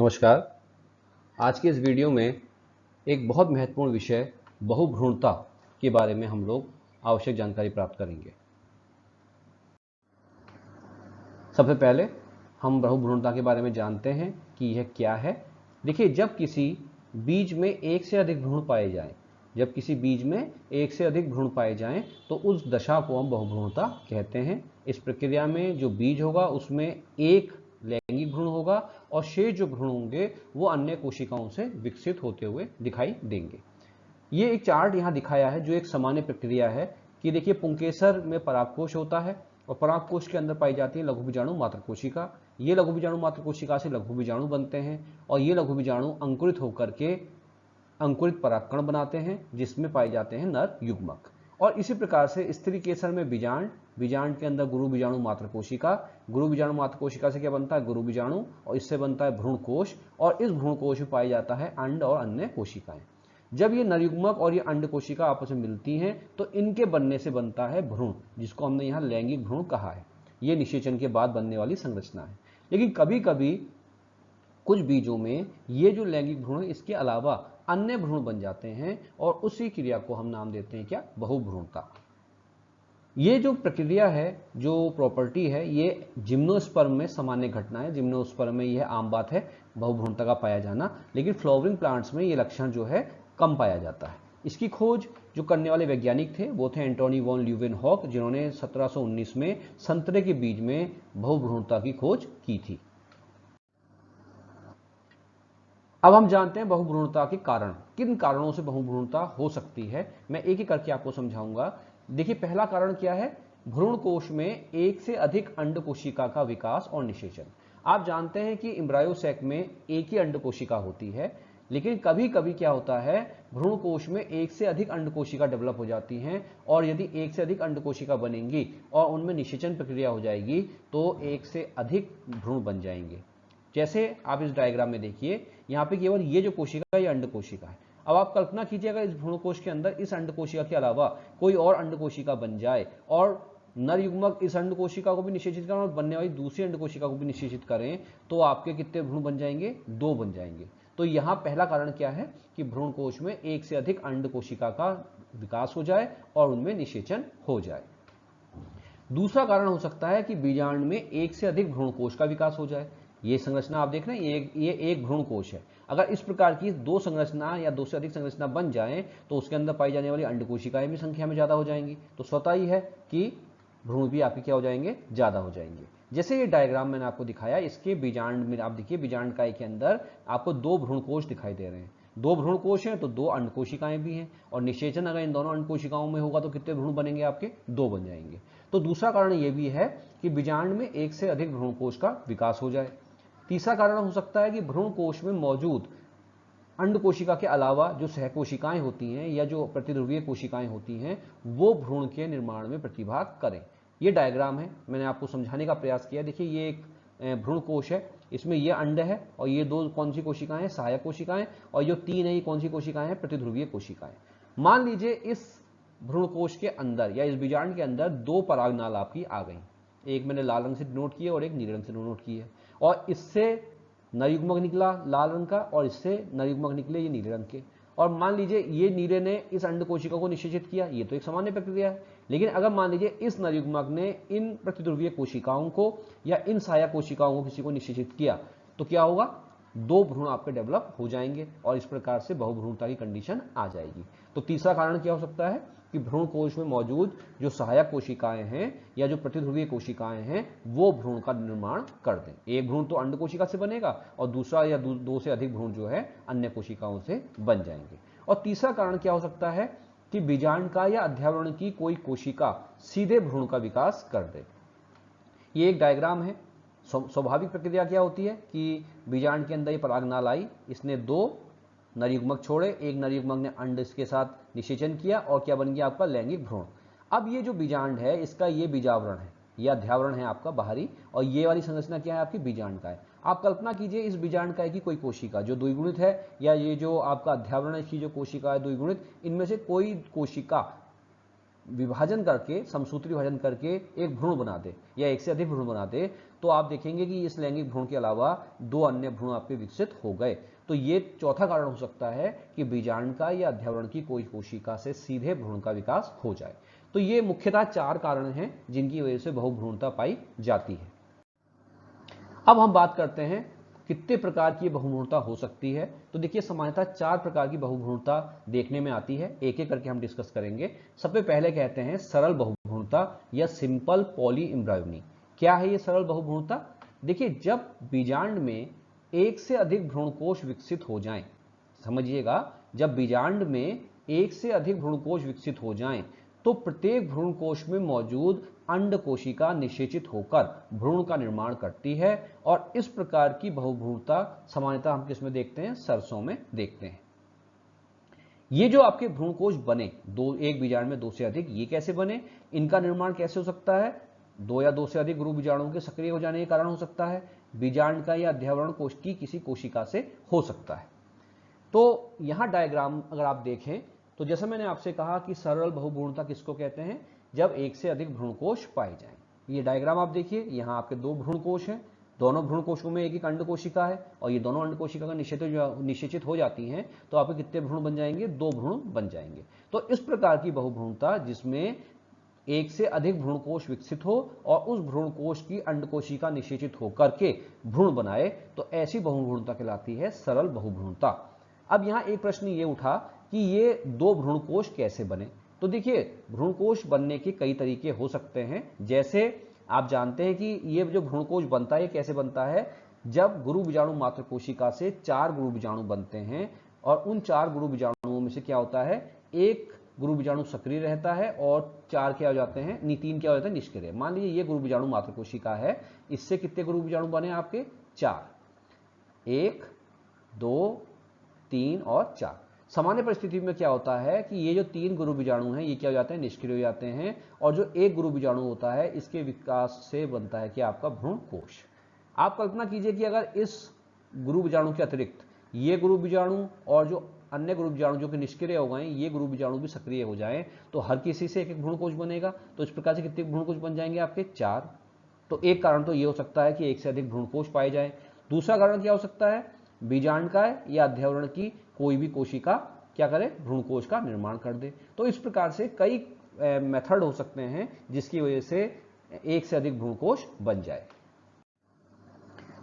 नमस्कार। आज के इस वीडियो में एक बहुत महत्वपूर्ण विषय बहुभ्रूणता के बारे में हम लोग आवश्यक जानकारी प्राप्त करेंगे। सबसे पहले हम बहुभ्रूणता के बारे में जानते हैं कि यह क्या है। देखिए, जब किसी बीज में एक से अधिक भ्रूण पाए जाएं, तो उस दशा को हम बहुभ्रूणता कहते हैं। इस प्रक्रिया में जो बीज होगा उसमें एक लैंगिक भ्रूण होगा और शेष जो भ्रूण होंगे वो अन्य कोशिकाओं से विकसित होते हुए दिखाई देंगे। ये एक चार्ट यहाँ दिखाया है जो एक सामान्य प्रक्रिया है कि देखिए, पुंकेसर में परागकोश होता है और परागकोश के अंदर पाई जाती है लघु बीजाणु मात्र कोशिका। ये लघु बीजाणु मात्र कोशिका से लघु बीजाणु बनते हैं और ये लघु बीजाणु अंकुरित होकर के अंकुरित परागकण बनाते हैं जिसमें पाए जाते हैं नर युग्मक। और इसी प्रकार से स्त्री केसर में बीजांड के अंदर गुरु बीजाणु मात्र कोशिका से क्या बनता है, गुरु बीजाणु, और इससे बनता है भ्रूण कोश और इस भ्रूण कोश में पाई जाता है अंड और अन्य कोशिकाएं। जब ये नरयुग्मक और ये अंड कोशिका आपस में मिलती हैं तो इनके बनने से बनता है भ्रूण, जिसको हमने यहाँ लैंगिक भ्रूण कहा है। ये निषेचन के बाद बनने वाली संरचना है। लेकिन कभी कभी कुछ बीजों में ये जो लैंगिक भ्रूण है इसके अलावा अन्य भ्रूण बन जाते हैं और उसी क्रिया को हम नाम देते हैं क्या, बहुभ्रूणता। ये जो प्रक्रिया है, जो प्रॉपर्टी है, ये जिम्नोस्पर्म में सामान्य घटना है। जिम्नोस्पर्म में यह आम बात है बहुभ्रूणता का पाया जाना, लेकिन फ्लावरिंग प्लांट्स में ये लक्षण जो है कम पाया जाता है। इसकी खोज जो करने वाले वैज्ञानिक थे वो थे एंटोनी वॉन ल्यूवेनहॉक, जिन्होंने 1719 में संतरे के बीज में बहुभ्रूणता की खोज की थी। अब हम जानते हैं बहुभ्रूणता के कारण, किन कारणों से बहुभ्रूणता हो सकती है। मैं एक एक करके आपको समझाऊंगा। देखिए, पहला कारण क्या है, भ्रूण कोश में एक से अधिक अंड कोशिका का विकास और निषेचन। आप जानते हैं कि एम्ब्रायोसैक में एक ही अंड कोशिका होती है, लेकिन कभी कभी क्या होता है, भ्रूण कोश में एक से अधिक अंड कोशिका डेवलप हो जाती हैं और यदि एक से अधिक अंड कोशिका बनेंगी और उनमें निषेचन प्रक्रिया हो जाएगी तो एक से अधिक भ्रूण बन जाएंगे। जैसे आप इस डायग्राम में देखिए, यहाँ पे केवल ये जो कोशिका, ये अंड कोशिका है। अब आप कल्पना कीजिएगा इस भ्रूण कोश के अंदर इस अंड कोशिका के अलावा कोई और अंड कोशिका बन जाए और नर युग्मक इस अंड कोशिका को भी निषेचित करें और बनने वाली दूसरी अंड कोशिका को भी निषेचित करें, तो आपके कितने भ्रूण बन जाएंगे, 2 बन जाएंगे। तो यहाँ पहला कारण क्या है कि भ्रूण कोश में एक से अधिक अंड कोशिका का विकास हो जाए और उनमें निषेचन हो जाए। दूसरा कारण हो सकता है कि बीजांड में एक से अधिक भ्रूण कोश का विकास हो जाए। ये संरचना आप देख रहे हैं, ये एक भ्रूण कोश है। अगर इस प्रकार की 2 संरचना या 2 से अधिक संरचना बन जाएं तो उसके अंदर पाई जाने वाली अंड कोशिकाएं भी संख्या में ज्यादा हो जाएंगी, तो स्वतः ही है कि भ्रूण भी आपके क्या हो जाएंगे, ज्यादा हो जाएंगे। जैसे ये डायग्राम मैंने आपको दिखाया, इसके बीजांड में आप देखिए, बीजांड काय के अंदर आपको 2 भ्रूण कोश दिखाई दे रहे हैं। 2 भ्रूण कोश हैं तो 2 अंड कोशिकाएं भी हैं, और निषेचन अगर इन दोनों अंड कोशिकाओं में होगा तो कितने भ्रूण बनेंगे, आपके 2 बन जाएंगे। तो दूसरा कारण यह भी है कि बीजांड में एक से अधिक भ्रूण कोश का विकास हो जाए। तीसरा कारण हो सकता है कि भ्रूण कोश में मौजूद अंड कोशिका के अलावा जो सहकोशिकाएं होती हैं या जो प्रतिध्रुवीय कोशिकाएं होती हैं वो भ्रूण के निर्माण में प्रतिभाग करें। ये डायग्राम है, मैंने आपको समझाने का प्रयास किया। देखिए, ये एक भ्रूण कोश है, इसमें ये अंड है और ये 2 कौन सी कोशिकाएं हैं, सहायक कोशिकाएं, और ये 3 है, ये कौन सी कोशिकाएं हैं, प्रतिध्रुवीय कोशिकाएं। मान लीजिए इस भ्रूण कोश के अंदर या इस बीजांड के अंदर 2 परागनाल आपकी आ गई, एक मैंने लाल रंग से डिनोट की है और एक नीले रंग से डिनोट की है, और इससे नरयुग्मक निकला लाल रंग का और इससे नरयुग्मक निकले ये नीले रंग के। और मान लीजिए ये नीले ने इस अंड कोशिका को निषेचित किया, ये तो एक सामान्य प्रक्रिया है। लेकिन अगर मान लीजिए इस नरयुग्मक ने इन प्रतिध्रुवीय कोशिकाओं को या इन सहायक कोशिकाओं को किसी को निषेचित किया, तो क्या होगा, 2 भ्रूण आपके डेवलप हो जाएंगे और इस प्रकार से बहुभ्रूणता की कंडीशन आ जाएगी। तो तीसरा कारण क्या हो सकता है कि भ्रूण कोश में मौजूद जो सहायक कोशिकाएं हैं या जो प्रतिध्रुवीय कोशिकाएं हैं वो भ्रूण का निर्माण कर दें। एक भ्रूण तो अंड कोशिका से बनेगा और दूसरा या 2 से अधिक भ्रूण जो है अन्य कोशिकाओं से बन जाएंगे। और तीसरा कारण क्या हो सकता है कि बीजांड का या अध्यावरण की कोई कोशिका सीधे भ्रूण का विकास कर दे। ये एक डायग्राम है। स्वाभाविक प्रक्रिया क्या होती है कि बीजांड के अंदर ये परागनाल आई, इसने 2 नरयुग्मक छोड़े, एक नरयुग्मक ने अंड इसके साथ निषेचन किया और क्या बन गया, आपका लैंगिक भ्रूण। अब ये जो बीजांड है इसका ये बीजावरण है, यह अध्यावरण है आपका बाहरी, और ये वाली संरचना क्या है, आपकी बीजांड का है। आप कल्पना कीजिए इस बीजांड काय की कोई कोशिका जो द्विगुणित है, या ये जो आपका अध्यावरण है इसकी जो कोशिका है द्विगुणित, इनमें से कोई कोशिका विभाजन करके, समसूत्री विभाजन करके एक भ्रूण बना दे या एक से अधिक भ्रूण बना दे, तो आप देखेंगे कि इस लैंगिक भ्रूण के अलावा 2 अन्य भ्रूण आपके विकसित हो गए। तो ये चौथा कारण हो सकता है कि बीजांडका या अध्यावरण की कोई कोशिका से सीधे भ्रूण का विकास हो जाए। तो ये मुख्यतः 4 कारण हैं जिनकी वजह से बहुभ्रूणता पाई जाती है। अब हम बात करते हैं कितने प्रकार की बहुभ्रूणता हो सकती है। तो देखिए सामान्यतः 4 प्रकार की बहुभ्रूणता देखने में आती है, एक एक करके हम डिस्कस करेंगे। सबसे पहले कहते हैं सरल बहुभ्रूणता या सिंपल पॉली एम्ब्रायोनी। क्या है ये सरल बहुभ्रूणता? देखिए जब बीजांड में एक से अधिक भ्रूणकोश विकसित हो जाएं, समझिएगा, जब बीजांड में एक से अधिक भ्रूणकोश विकसित हो जाएं तो प्रत्येक भ्रूणकोश में मौजूद अंड कोशिका निषेचित होकर भ्रूण का निर्माण करती है और इस प्रकार की बहुभ्रूणता सामान्यतः हम किसमें देखते हैं? सरसों में देखते हैं। ये जो आपके भ्रूणकोश बने एक बीजांड में 2 से अधिक, ये कैसे बने? इनका निर्माण कैसे हो सकता है? 2 या 2 से अधिक गुरु बीजाणुओं के सक्रिय हो जाने के कारण हो सकता है, बीजांड का या अध्यावरण कोश की किसी कोशिका से हो सकता है। तो यहां डायग्राम अगर आप देखें तो जैसा मैंने आपसे कहा कि सरल बहुभ्रूणता किसको कहते हैं? जब एक से अधिक भ्रूणकोश पाए जाएं। ये डायग्राम आप देखिए, यहां आपके 2 भ्रूणकोश हैं, दोनों भ्रूणकोशों में एक एक अंड कोशिका है और ये दोनों अंड कोशिका का निषेचित हो जाती हैं तो आपके कितने भ्रूण बन जाएंगे? 2 भ्रूण बन जाएंगे। तो इस प्रकार की बहुभ्रूणता जिसमें एक से अधिक भ्रूणकोश विकसित हो और उस भ्रूणकोश की अंड कोशिका निषेचित होकर के भ्रूण बनाए, तो ऐसी बहुभ्रूणता कहलाती है सरल बहुभ्रूणता। अब यहां एक प्रश्न ये उठा कि ये 2 भ्रूणकोश कैसे बने? तो देखिए भ्रूणकोश बनने के कई तरीके हो सकते हैं। जैसे आप जानते हैं कि ये जो भ्रूणकोश बनता है ये कैसे बनता है? जब गुरु बीजाणु मात्र कोशिका से 4 गुरु बीजाणु बनते हैं और उन 4 गुरु बीजाणुओं में से क्या होता है? एक गुरु बीजाणु सक्रिय रहता है और 4 क्या हो जाते हैं? 3 क्या हो जाते हैं? निष्क्रिय। मान लीजिए ये गुरु बीजाणु मात्र कोशिका है, इससे कितने गुरु बीजाणु बने आपके? 4, 1, 2, 3 और 4। सामान्य परिस्थिति में क्या होता है कि ये जो 3 गुरु बीजाणु हैं ये क्या हो जाते हैं? निष्क्रिय हो जाते हैं और जो एक गुरु बीजाणु होता है इसके विकास से बनता है कि आपका भ्रूणकोश। आप कल्पना कीजिए कि अगर इस गुरु बीजाणु के अतिरिक्त ये गुरु बीजाणु और जो अन्य गुरु बीजाणु जो कि निष्क्रिय हो गए ये गुरु बीजाणु भी सक्रिय हो जाएं तो हर किसी से एक एक भ्रूणकोश बनेगा। तो इस प्रकार से कितने भ्रूणकोश बन जाएंगे आपके? 4। तो एक कारण तो ये हो सकता है कि एक से अधिक भ्रूणकोश पाए जाएं। दूसरा कारण क्या हो सकता है? बीजांडकाय या अध्यावरण की कोई भी कोशिका क्या करे? भ्रूणकोश का निर्माण कर दे। तो इस प्रकार से कई मेथड हो सकते हैं जिसकी वजह से एक से अधिक भ्रूणकोश बन जाए।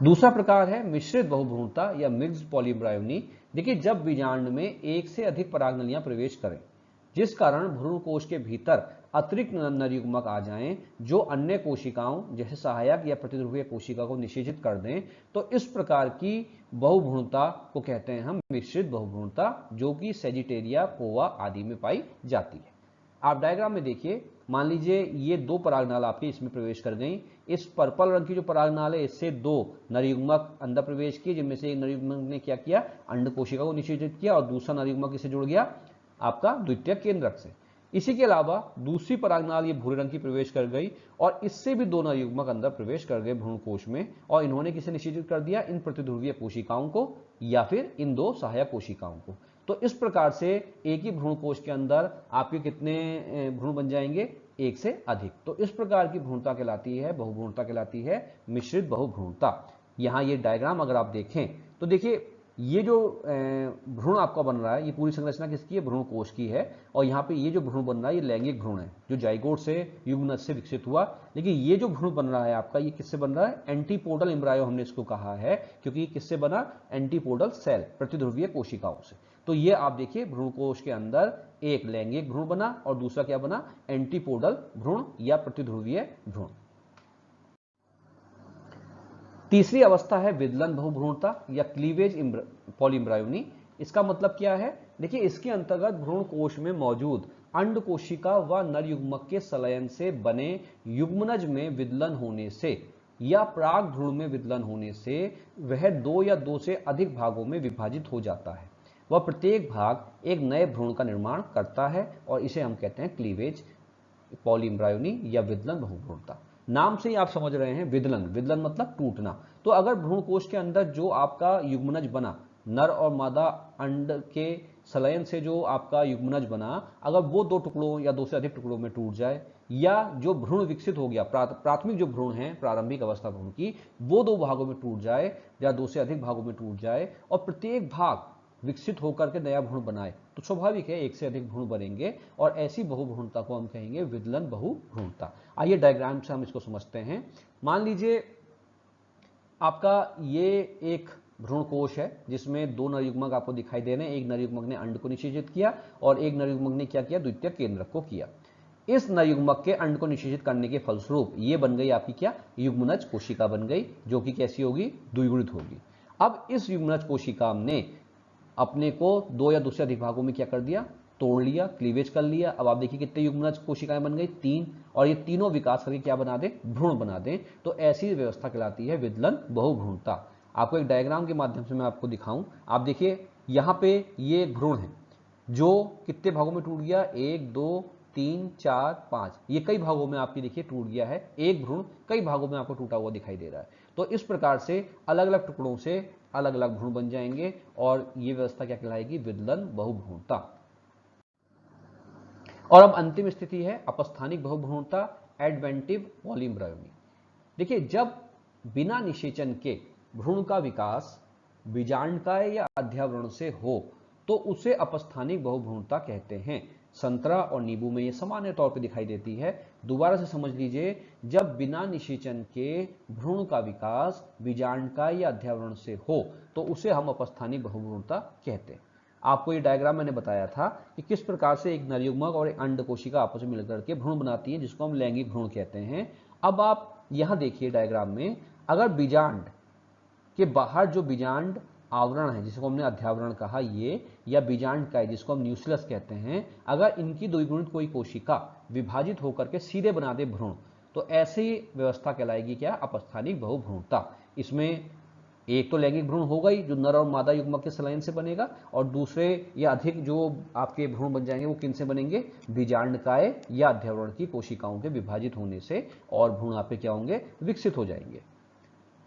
दूसरा प्रकार है मिश्रित बहुभ्रूणता या मिक्स्ड पॉलीएम्ब्रायोनी। देखिए जब बीजांड में एक से अधिक परागनलियां प्रवेश करें जिस कारण भ्रूणकोश के भीतर अतिरिक्त नरयुग्मक आ जाएं जो अन्य कोशिकाओं जैसे सहायक या प्रतिध्रुवीय कोशिका को निषेचित कर दें, तो इस प्रकार की बहुभ्रूणता को कहते हैं हम मिश्रित बहुभ्रूणता, जो कि सेजिटेरिया, कोवा आदि में पाई जाती है। आप डायग्राम में देखिए, मान लीजिए ये 2 परागनाल आपके इसमें प्रवेश कर गई। इस पर्पल रंग की जो परागनाल है इससे 2 नरयुग्मक अंदर प्रवेश किए, जिनमें से एक नरयुग्मक ने क्या किया? अंड कोशिका को निषेचित किया और दूसरा नरयुग्मक इससे जुड़ गया आपका द्वितीयक केंद्रक से। इसी के अलावा दूसरी परागनाल ये भूरे रंग की प्रवेश कर गई और इससे भी 2 नरयुग्मक अंदर प्रवेश कर गए भ्रूणकोश में और इन्होंने किसे निषेचित कर दिया? इन प्रतिध्रुवीय कोशिकाओं को या फिर इन 2 सहायक कोशिकाओं को। तो इस प्रकार से एक ही भ्रूणकोश के अंदर आपके कितने भ्रूण बन जाएंगे? एक से अधिक। तो इस प्रकार की भ्रूणता कहलाती है, बहुभ्रूणता कहलाती है मिश्रित बहुभ्रूणता। यहां ये डायग्राम अगर आप देखें तो देखिए ये जो भ्रूण आपका बन रहा है ये पूरी संरचना किसकी है? भ्रूणकोश की है। और यहाँ पे ये जो भ्रूण बन रहा है ये लैंगिक भ्रूण है जो जाइगोट से युग्मनज से विकसित हुआ। लेकिन ये जो भ्रूण बन रहा है आपका ये किससे बन रहा है? एंटीपोडल एम्ब्रायो हमने इसको कहा है, क्योंकि किससे बना? एंटीपोडल सेल, प्रतिध्रुवीय कोशिकाओं से। तो ये आप देखिए भ्रूणकोश के अंदर एक लैंगिक भ्रूण बना और दूसरा क्या बना? एंटीपोडल भ्रूण या प्रतिध्रुवीय भ्रूण। तीसरी अवस्था है विदलन बहुभ्रूणता या क्लीवेज पॉलीएम्ब्रायोनी। इसका मतलब क्या है? देखिए इसके अंतर्गत भ्रूणकोश में मौजूद अंड कोशिका व नरयुग्मक के संलयन से बने युग्मनज में विदलन होने से या प्राग भ्रूण में विदलन होने से वह 2 या 2 से अधिक भागों में विभाजित हो जाता है। वह प्रत्येक भाग एक नए भ्रूण का निर्माण करता है और इसे हम कहते हैं क्लीवेज पॉलीएम्ब्रायोनी या विदलन बहुभ्रूणता। नाम से ही आप समझ रहे हैं विदलन, विदलन मतलब टूटना। तो अगर भ्रूणकोश के अंदर जो आपका युग्मनज बना नर और मादा अंड के संलयन से जो आपका युग्मनज बना, अगर वो दो टुकड़ों या दो से अधिक टुकड़ों में टूट जाए, या जो भ्रूण विकसित हो गया, प्राथमिक जो भ्रूण है, प्रारंभिक अवस्था भ्रूण की, वो दो भागों में टूट जाए या दो से अधिक भागों में टूट जाए और प्रत्येक भाग विकसित होकर के नया भ्रूण बनाए, तो स्वाभाविक है एक से अधिक भ्रूण बनेंगे और ऐसी बहुभ्रूणता को हम कहेंगे विदलन बहुभ्रूणता। आइए डायग्राम से हम इसको समझते हैं। मान लीजिए आपका ये एक भ्रूण कोश है जिसमें दो नरयुग्मक आपको दिखाई दे रहे हैं। एक नरयुग्मक ने अंड को निषेचित किया और एक नरयुग्मक ने क्या किया, द्वितीयक केंद्रक को किया। इस नरयुग्मक के अंड को निषेचित करने के फलस्वरूप ये बन गई आपकी क्या, युग्मनज कोशिका बन गई, जो कि कैसी होगी, द्विगुणित होगी। अब इस युग्मनज कोशिका ने अपने को दो या दो से अधिक भागों में क्या कर दिया, तोड़ लिया, क्लीवेज कर लिया। अब आप देखिए कितने युग्मनज कोशिकाएं बन गई, 3, और ये तीनों विकास करके क्या बना दे, भ्रूण बना दें। तो ऐसी व्यवस्था कहलाती है विदलन बहुभ्रूणता। आपको एक डायग्राम के माध्यम से मैं आपको दिखाऊं। आप देखिए यहां पे ये एक भ्रूण है जो कितने भागों में टूट गया, 1 2 3 4 5, ये कई भागों में आपकी देखिए टूट गया है। एक भ्रूण कई भागों में आपको टूटा हुआ दिखाई दे रहा है। तो इस प्रकार से अलग अलग टुकड़ों से अलग अलग भ्रूण बन जाएंगे और ये व्यवस्था क्या कहलाएगी, विदलन बहुभ्रूणता। और अब अंतिम स्थिति है अपस्थानिक बहुभ्रूणता, एडवेंटिव पॉलीम्ब्रायोमी। देखिए जब बिना निषेचन के भ्रूण का विकास बीजांडकाय या अध्यावरण से हो तो उसे अपस्थानिक बहुभ्रूणता कहते हैं। संतरा और नींबू में ये सामान्य तौर पे दिखाई देती है। दोबारा से समझ लीजिए, जब बिना निषेचन के भ्रूण का विकास बीजांडकाय या अध्यावरण से हो तो उसे हम अपस्थानिक बहुभ्रूणता कहते हैं। आपको ये डायग्राम मैंने बताया था कि किस प्रकार से एक नरयुग्मक और एक अंड कोशिका आपस में मिलकर के भ्रूण बनाती है, जिसको हम लैंगिक भ्रूण कहते हैं। अब आप यहां देखिए डायग्राम में, अगर बीजांड के बाहर जो बीजांड आवरण है जिसको हमने अध्यावरण कहा ये, या बीजांडकाय जिसको हम न्यूक्लियस कहते हैं, अगर इनकी द्विगुणित कोई कोशिका विभाजित होकर के सीधे बना दे भ्रूण, तो ऐसी व्यवस्था कहलाएगी क्या, अपस्थानिक बहुभ्रूणता। इसमें एक तो लैंगिक भ्रूण होगा ही जो नर और मादा युग्मक के संलयन से बनेगा, और दूसरे या अधिक जो आपके भ्रूण बन जाएंगे वो किन से बनेंगे, बीजांडकाय या अध्यावरण की कोशिकाओं के विभाजित होने से, और भ्रूण आपके क्या होंगे, विकसित हो जाएंगे।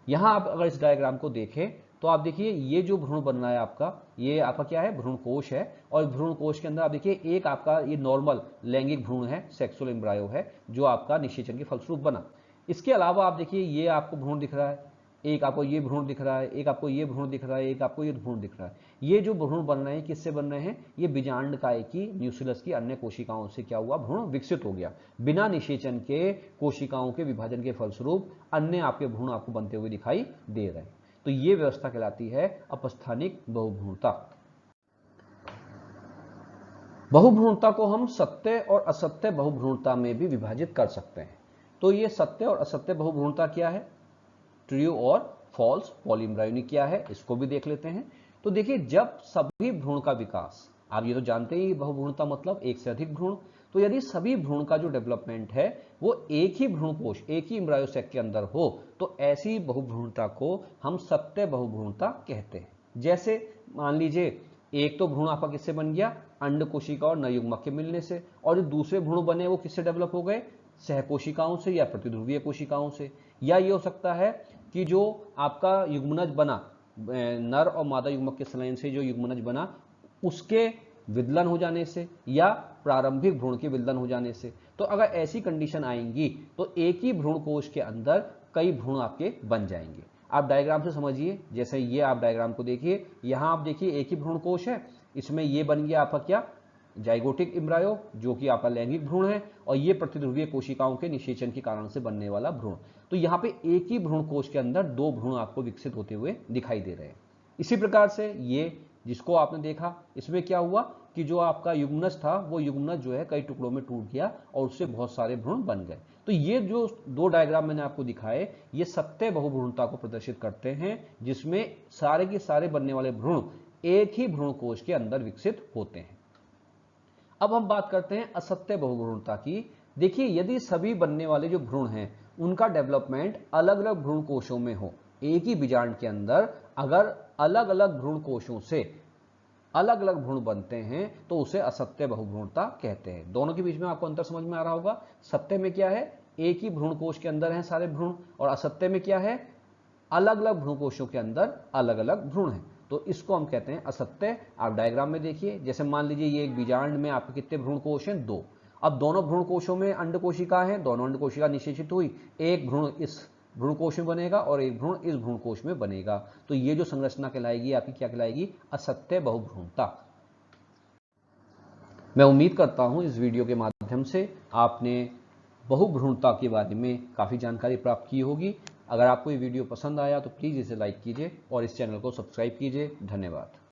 यहां आप अगर इस डायग्राम को देखें तो आप देखिए ये जो भ्रूण बन रहा है आपका, ये आपका क्या है, भ्रूण कोश है। और भ्रूण कोश के अंदर आप देखिए एक आपका ये नॉर्मल लैंगिक भ्रूण है, सेक्सुअल एम्ब्रायो है, जो आपका निषेचन के फलस्वरूप बना। इसके अलावा आप देखिए ये आपको भ्रूण दिख रहा है, एक आपको ये भ्रूण दिख रहा है, एक आपको ये भ्रूण दिख रहा है, एक आपको ये भ्रूण दिख रहा है। ये जो भ्रूण बन रहे हैं किससे बन रहे हैं, ये बीजांडकाय की न्यूक्लियस की अन्य कोशिकाओं से क्या हुआ, भ्रूण विकसित हो गया। बिना निषेचन के कोशिकाओं के विभाजन के फलस्वरूप अन्य आपके भ्रूण आपको बनते हुए दिखाई दे रहे हैं। तो ये व्यवस्था कहलाती है अपस्थानिक बहुभ्रूणता। बहुभ्रूणता को हम सत्य और असत्य बहुभ्रूणता में भी विभाजित कर सकते हैं। तो ये सत्य और असत्य बहुभ्रूणता क्या है, ट्रू और फॉल्स पॉलीम्ब्रायोनी क्या है, इसको भी देख लेते हैं। तो देखिए जब सभी भ्रूण का विकास, आप ये तो जानते ही बहुभ्रूणता मतलब एक से अधिक भ्रूण, तो यदि सभी भ्रूण का जो डेवलपमेंट है वो एक ही भ्रूण कोश, एक ही एम्ब्रायो सैक के अंदर हो, तो ऐसी बहुभ्रूणता को हम सत्य बहुभ्रूणता कहते हैं। जैसे मान लीजिए एक तो भ्रूण आपका किससे बन गया, अंड कोशिका और नरयुग्मक के मिलने से, और जो दूसरे भ्रूण बने वो किससे डेवलप हो गए, सहकोशिकाओं से या प्रतिध्रुवीय कोशिकाओं से। या ये हो सकता है कि जो आपका युग्मनज बना नर और मादा युग्मक के संलयन से जो युग्मनज बना उसके विदलन हो जाने से, या प्रारंभिक भ्रूण के विदलन हो जाने से। तो अगर ऐसी कंडीशन आएंगी तो एक ही भ्रूण कोश के अंदर कई भ्रूण आपके बन जाएंगे। आप डायग्राम से समझिए, जैसे ये आप डायग्राम को देखिए, यहां आप देखिए एक ही भ्रूण कोश है, इसमें ये बन गया आपका क्या, जाइगोटिक एम्ब्रायो जो कि आपका लैंगिक भ्रूण है, और ये प्रतिध्रुवीय कोशिकाओं के निषेचन के कारण से बनने वाला भ्रूण। तो यहाँ पे एक ही भ्रूण कोश के अंदर दो भ्रूण आपको विकसित होते हुए दिखाई दे रहे हैं। इसी प्रकार से ये जिसको आपने देखा, इसमें क्या हुआ कि जो आपका युग्मनज था वो युग्मनज जो है कई टुकड़ों में टूट गया और उससे बहुत सारे भ्रूण बन गए। तो ये जो दो डायग्राम मैंने आपको दिखाए, ये सत्य बहुभ्रूणता को प्रदर्शित करते हैं, जिसमें सारे के सारे बनने वाले भ्रूण एक ही भ्रूण कोश के अंदर विकसित होते हैं। अब हम बात करते हैं असत्य बहुभ्रूणता की। देखिए यदि सभी बनने वाले जो भ्रूण हैं उनका डेवलपमेंट अलग अलग भ्रूण कोशों में हो, एक ही बीजांड के अंदर अगर अलग अलग भ्रूण कोशों से अलग अलग भ्रूण बनते हैं तो उसे असत्य बहुभ्रूणता कहते हैं। दोनों के बीच में आपको अंतर समझ में आ रहा होगा। सत्य में क्या है, एक ही भ्रूण कोश के अंदर हैं सारे भ्रूण, और असत्य में क्या है, अलग अलग भ्रूण कोशों के अंदर अलग अलग भ्रूण हैं। तो इसको हम कहते हैं असत्य। आप डायग्राम में देखिए, जैसे मान लीजिए ये एक बीजांड में आपके कितने भ्रूण कोश हैं, 2। अब दोनों भ्रूण कोशों में अंड कोशिका है, दोनों अंड कोशिका निषेचित हुई, एक भ्रूण इस भ्रूण कोश में बनेगा और एक भ्रूण इस भ्रूण कोश में बनेगा। तो ये जो संरचना कहलाएगी आपकी क्या कहलाएगी, असत्य बहुभ्रूणता। मैं उम्मीद करता हूं इस वीडियो के माध्यम से आपने बहुभ्रूणता के बारे में काफ़ी जानकारी प्राप्त की होगी। अगर आपको ये वीडियो पसंद आया तो प्लीज़ इसे लाइक कीजिए और इस चैनल को सब्सक्राइब कीजिए। धन्यवाद।